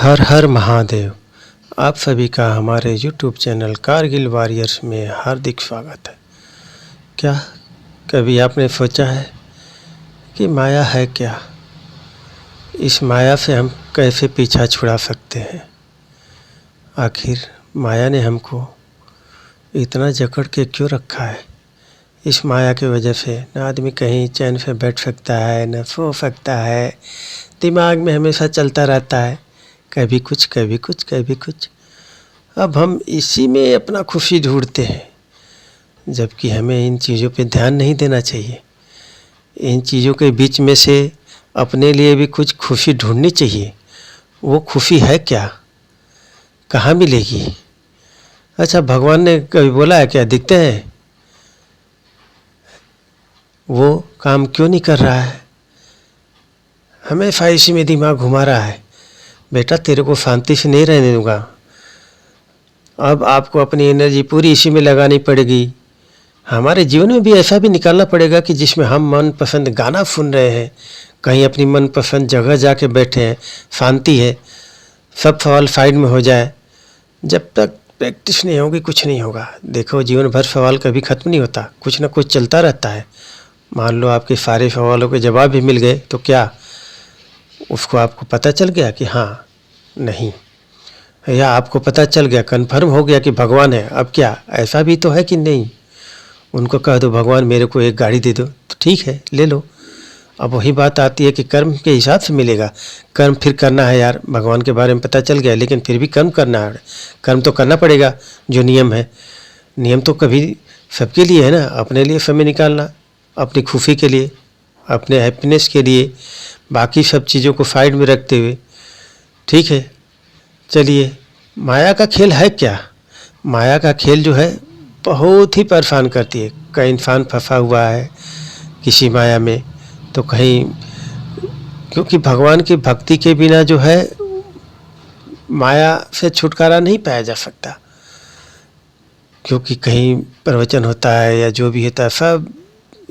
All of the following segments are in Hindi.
हर हर महादेव। आप सभी का हमारे यूट्यूब चैनल कारगिल वॉरियर्स में हार्दिक स्वागत है। क्या कभी आपने सोचा है कि माया है क्या? इस माया से हम कैसे पीछा छुड़ा सकते हैं? आखिर माया ने हमको इतना जकड़ के क्यों रखा है? इस माया की वजह से न आदमी कहीं चैन से बैठ सकता है, न सो सकता है। दिमाग में हमेशा चलता रहता है, कभी कुछ कभी कुछ कभी कुछ। अब हम इसी में अपना खुशी ढूंढते हैं, जबकि हमें इन चीज़ों पे ध्यान नहीं देना चाहिए। इन चीज़ों के बीच में से अपने लिए भी कुछ खुशी ढूंढनी चाहिए। वो खुशी है क्या? कहाँ मिलेगी? अच्छा, भगवान ने कभी बोला है क्या दिखते हैं? वो काम क्यों नहीं कर रहा है? हमेशा इसी में दिमाग घुमा रहा है। बेटा, तेरे को शांति से नहीं रहने दूंगा। अब आपको अपनी एनर्जी पूरी इसी में लगानी पड़ेगी। हमारे जीवन में भी ऐसा भी निकालना पड़ेगा कि जिसमें हम मनपसंद गाना सुन रहे हैं, कहीं अपनी मनपसंद जगह जाके बैठे हैं, शांति है, सब सवाल साइड में हो जाए। जब तक प्रैक्टिस नहीं होगी कुछ नहीं होगा। देखो, जीवन भर सवाल कभी ख़त्म नहीं होता, कुछ ना कुछ चलता रहता है। मान लो आपके सारे सवालों के जवाब भी मिल गए तो क्या उसको आपको पता चल गया कि हाँ नहीं, या आपको पता चल गया, कन्फर्म हो गया कि भगवान है? अब क्या ऐसा भी तो है कि नहीं? उनको कह दो भगवान मेरे को एक गाड़ी दे दो, तो ठीक है ले लो। अब वही बात आती है कि कर्म के हिसाब से मिलेगा। कर्म फिर करना है यार, भगवान के बारे में पता चल गया, लेकिन फिर भी कर्म करना है। कर्म तो करना पड़ेगा, जो नियम है। नियम तो कभी सबके लिए है ना। अपने लिए समय निकालना, अपनी खुशी के लिए, अपने हैप्पीनेस के लिए, बाकी सब चीज़ों को साइड में रखते हुए। ठीक है, चलिए। माया का खेल है क्या? माया का खेल जो है बहुत ही परेशान करती है। कहीं इंसान फंसा हुआ है किसी माया में, तो कहीं, क्योंकि भगवान की भक्ति के बिना जो है माया से छुटकारा नहीं पाया जा सकता। क्योंकि कहीं प्रवचन होता है या जो भी होता है, सब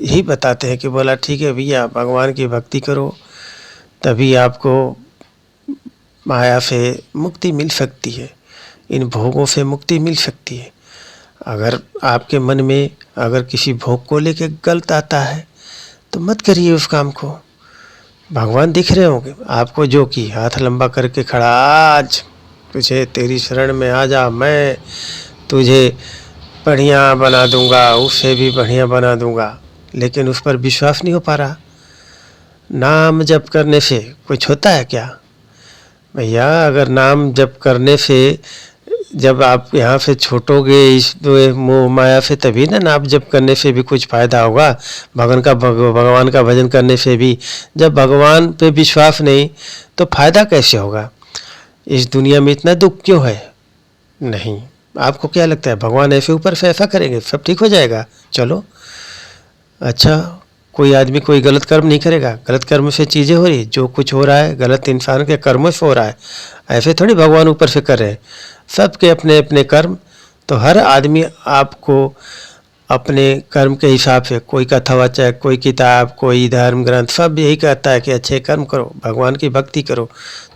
यही बताते हैं कि बोला ठीक है भैया, भगवान की भक्ति करो, तभी आपको माया से मुक्ति मिल सकती है, इन भोगों से मुक्ति मिल सकती है। अगर आपके मन में अगर किसी भोग को लेके गलत आता है तो मत करिए उस काम को। भगवान दिख रहे होंगे आपको, जो कि हाथ लंबा करके खड़ा, आज तुझे तेरी शरण में आ जा, मैं तुझे बढ़िया बना दूंगा, उससे भी बढ़िया बना दूंगा। लेकिन उस पर विश्वास नहीं हो पा रहा। नाम जप करने से कुछ होता है क्या भैया? अगर नाम जप करने से, जब आप यहाँ से छूटोगे इस मोह माया से, तभी ना नाम जप करने से भी कुछ फ़ायदा होगा। भगवान का भजन करने से भी। जब भगवान पे विश्वास नहीं तो फ़ायदा कैसे होगा? इस दुनिया में इतना दुख क्यों है? नहीं, आपको क्या लगता है भगवान ऐसे ऊपर से ऐसा करेंगे सब ठीक हो जाएगा? चलो, अच्छा, कोई आदमी कोई गलत कर्म नहीं करेगा, गलत कर्म से चीज़ें हो रही, जो कुछ हो रहा है गलत इंसान के कर्मों से हो रहा है। ऐसे थोड़ी भगवान ऊपर से कर रहे हैं। सबके अपने अपने कर्म, तो हर आदमी आपको अपने कर्म के हिसाब से, कोई कथावाचक, कोई किताब, कोई धर्म ग्रंथ, सब यही कहता है कि अच्छे कर्म करो, भगवान की भक्ति करो,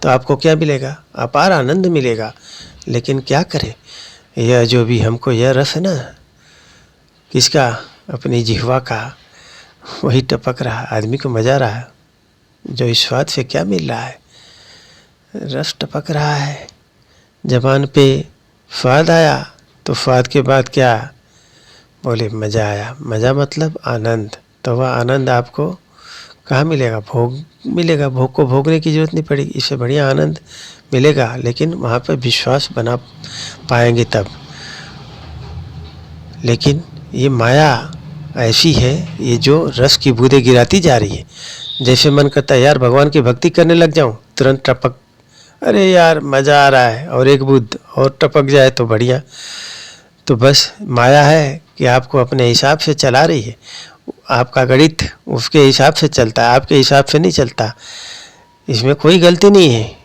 तो आपको क्या मिलेगा? अपार आनंद मिलेगा। लेकिन क्या करें, यह जो भी हमको यह रस है ना, किसका? अपनी जिह्वा का, वही टपक रहा, आदमी को मजा रहा है। जो इस स्वाद से क्या मिल रहा है? रस टपक रहा है, ज़बान पे स्वाद आया, तो स्वाद के बाद क्या बोले? मज़ा आया। मज़ा मतलब आनंद। तो वह आनंद आपको कहाँ मिलेगा? भोग मिलेगा। भोग को भोगने की ज़रूरत नहीं पड़ेगी, इससे बढ़िया आनंद मिलेगा। लेकिन वहाँ पर विश्वास बना पाएंगे तब। लेकिन ये माया ऐसी है, ये जो रस की बूंदें गिराती जा रही है। जैसे मन करता है यार भगवान की भक्ति करने लग जाऊं, तुरंत टपक, अरे यार मज़ा आ रहा है, और एक बूंद और टपक जाए तो बढ़िया। तो बस माया है कि आपको अपने हिसाब से चला रही है। आपका गणित उसके हिसाब से चलता है, आपके हिसाब से नहीं चलता। इसमें कोई गलती नहीं है।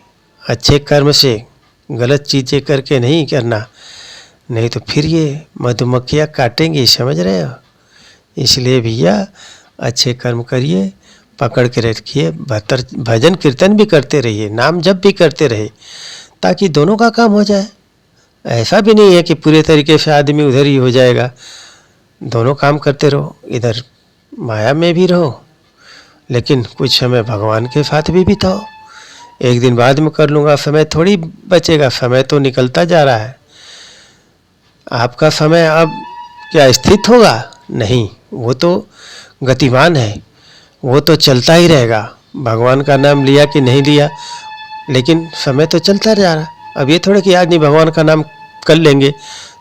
अच्छे कर्म से गलत चीज़ें करके नहीं करना, नहीं तो फिर ये मधुमक्खियाँ काटेंगी, समझ रहे हो? इसलिए भैया अच्छे कर्म करिए, पकड़ के रखिए, भजन कीर्तन भी करते रहिए, नाम जप भी करते रहिए, ताकि दोनों का काम हो जाए। ऐसा भी नहीं है कि पूरे तरीके से आदमी उधर ही हो जाएगा। दोनों काम करते रहो, इधर माया में भी रहो, लेकिन कुछ समय भगवान के साथ भी बिताओ। एक दिन बाद में कर लूँगा, समय थोड़ी बचेगा, समय तो निकलता जा रहा है। आपका समय अब क्या स्थित होगा? नहीं, वो तो गतिमान है, वो तो चलता ही रहेगा। भगवान का नाम लिया कि नहीं लिया, लेकिन समय तो चलता जा रहा है। अब ये थोड़ा कि आज नहीं भगवान का नाम कर लेंगे,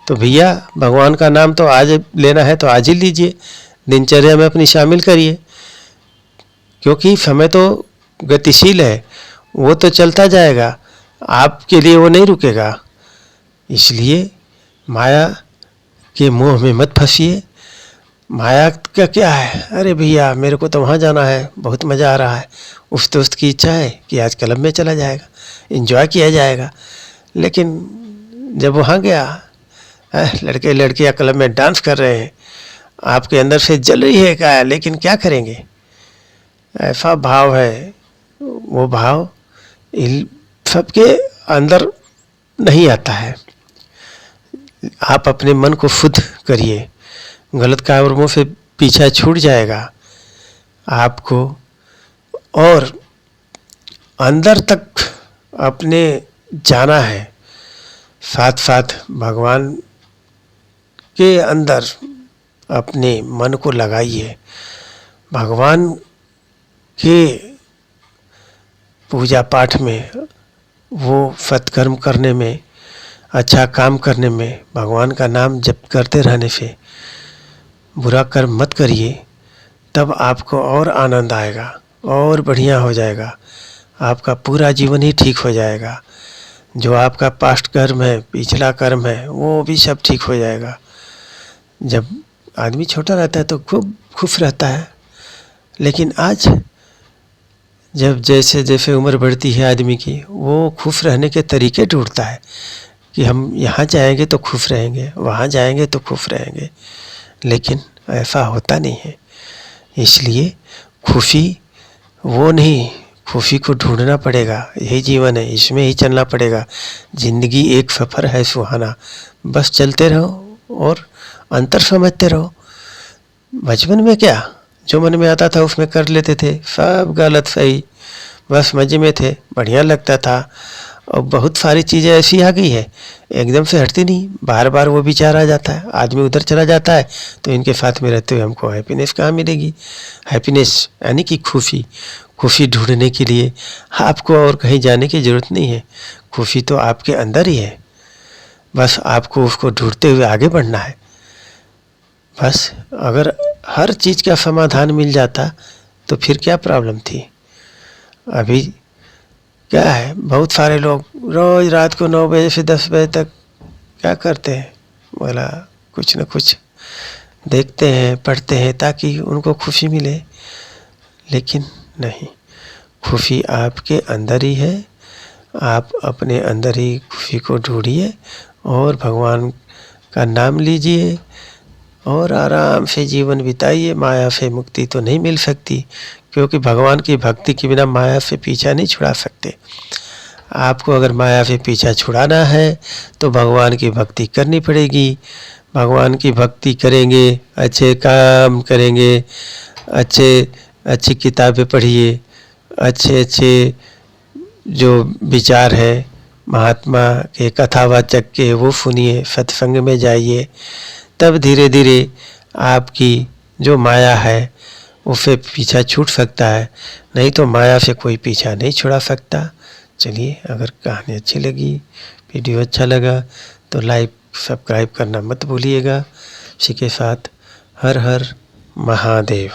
तो भैया भगवान का नाम तो आज लेना है तो आज ही लीजिए, दिनचर्या में अपनी शामिल करिए, क्योंकि समय तो गतिशील है, वो तो चलता जाएगा, आपके लिए वो नहीं रुकेगा। इसलिए माया के मोह में मत फंसिए। माया का क्या है? अरे भैया मेरे को तो वहाँ जाना है, बहुत मज़ा आ रहा है, उस दोस्त की इच्छा है कि आज क्लब में चला जाएगा, एंजॉय किया जाएगा। लेकिन जब वहाँ गया, लड़के लड़कियाँ क्लब में डांस कर रहे हैं, आपके अंदर से जल रही है क्या? लेकिन क्या करेंगे? ऐसा भाव है, वो भाव सबके अंदर नहीं आता है। आप अपने मन को शुद्ध करिए, गलत कामों से पीछा छूट जाएगा आपको, और अंदर तक अपने जाना है। साथ साथ भगवान के अंदर अपने मन को लगाइए, भगवान के पूजा पाठ में, वो सत्कर्म करने में, अच्छा काम करने में, भगवान का नाम जप करते रहने से बुरा कर्म मत करिए, तब आपको और आनंद आएगा और बढ़िया हो जाएगा, आपका पूरा जीवन ही ठीक हो जाएगा। जो आपका पास्ट कर्म है, पिछला कर्म है, वो भी सब ठीक हो जाएगा। जब आदमी छोटा रहता है तो खूब खुश रहता है, लेकिन आज जब जैसे जैसे उम्र बढ़ती है आदमी की, वो खुश रहने के तरीके ढूंढता है कि हम यहाँ जाएंगे तो खुश रहेंगे, वहाँ जाएंगे तो खुश रहेंगे, लेकिन ऐसा होता नहीं है। इसलिए खुशी वो नहीं, खुशी को ढूंढना पड़ेगा। यही जीवन है, इसमें ही चलना पड़ेगा। ज़िंदगी एक सफ़र है सुहाना, बस चलते रहो और अंतर समझते रहो। बचपन में क्या जो मन में आता था उसमें कर लेते थे, सब गलत सही, बस मज़े में थे, बढ़िया लगता था। और बहुत सारी चीज़ें ऐसी आ गई है, एकदम से हटती नहीं, बार बार वो विचार आ जाता है, आदमी उधर चला जाता है, तो इनके साथ में रहते हुए हमको हैप्पीनेस कहाँ मिलेगी? हैप्पीनेस यानी कि खुशी, खुशी ढूंढने के लिए आपको और कहीं जाने की ज़रूरत नहीं है। खुशी तो आपके अंदर ही है, बस आपको उसको ढूंढते हुए आगे बढ़ना है। बस अगर हर चीज़ का समाधान मिल जाता तो फिर क्या प्रॉब्लम थी? अभी क्या है, बहुत सारे लोग रोज़ रात को 9 बजे से 10 बजे तक क्या करते हैं? बोला कुछ न कुछ देखते हैं, पढ़ते हैं, ताकि उनको खुशी मिले। लेकिन नहीं, खुशी आपके अंदर ही है। आप अपने अंदर ही खुशी को ढूंढिए और भगवान का नाम लीजिए और आराम से जीवन बिताइए। माया से मुक्ति तो नहीं मिल सकती, क्योंकि भगवान की भक्ति के बिना माया से पीछा नहीं छुड़ा सकते। आपको अगर माया से पीछा छुड़ाना है तो भगवान की भक्ति करनी पड़ेगी। भगवान की भक्ति करेंगे, अच्छे काम करेंगे, अच्छी किताबें पढ़िए, अच्छे जो विचार है महात्मा के, कथावाचक के, वो सुनिए, सत्संग में जाइए, तब धीरे धीरे आपकी जो माया है उससे पीछा छूट सकता है। नहीं तो माया से कोई पीछा नहीं छुड़ा सकता। चलिए, अगर कहानी अच्छी लगी, वीडियो अच्छा लगा तो लाइक सब्सक्राइब करना मत भूलिएगा। इसी के साथ हर हर महादेव।